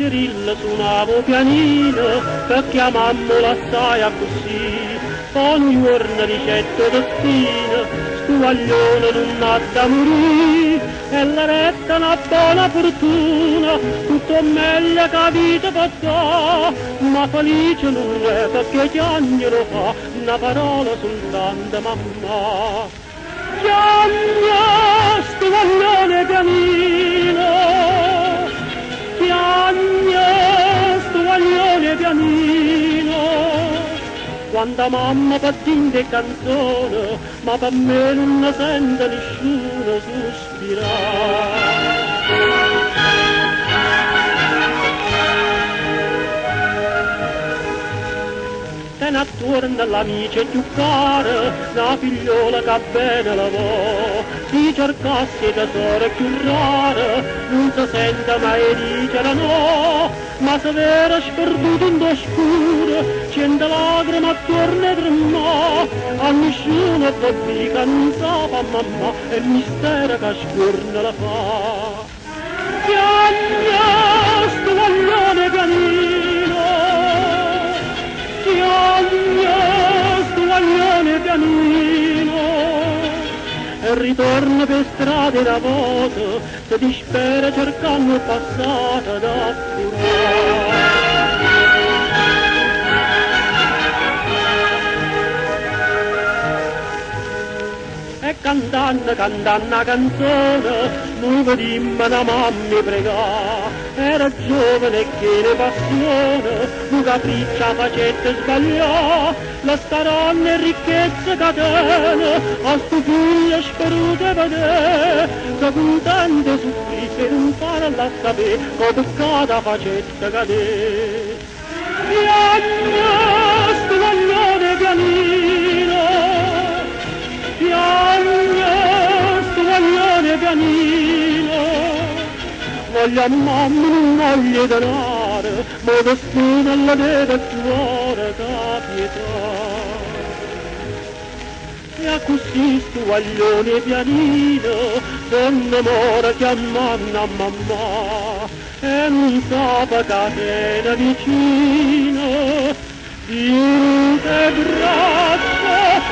Cirillo suonavo pianino, per chiamammo la saia così, ogni giorno ricetto destino, stu guaglione non ha da morì, e la retta una buona fortuna, tutto meglio che vita potrà, ma felice non è perché chiagnolo fa, una parola soltanto mamma. Chiagna stu guaglione pianino, chiagna stu guaglione pianino, quando mamma pattinde canzone, ma per me non ne sente nessuno sospirare. Te ne attorno l'amica più cara, la figliola che bene lavò, si cercasse tesoro più raro, non si sente mai dicere no, ma se vera sperduto in oscuro, cento lacrime attorno e tremà, a nessuno può dire che non sa fa mamma, è il mistero che scorne la fa. Piagna sto guaglione pianino, piagna sto guaglione pianino, e ritorna per strade da voto, se dispera cercando il passato da curare. E cantando una canzone, noi vedimmo una mamma pregare, era giovane e che passione, un capriccia facette sbagliare, la staranne ricchezze catene, a sto figlio sperute vedere, se contente soffrì per non fare la sapere, che peccata facette cadere. Piagna sto guaglione pianino, piagna sto guaglione pianino, voglio mamma non voglio denaro, ma destino alla deve cuore da pietà. E a così sto guaglione pianino, se innamora chiamando a mamma, e non sa che catena vicino, di te braccia,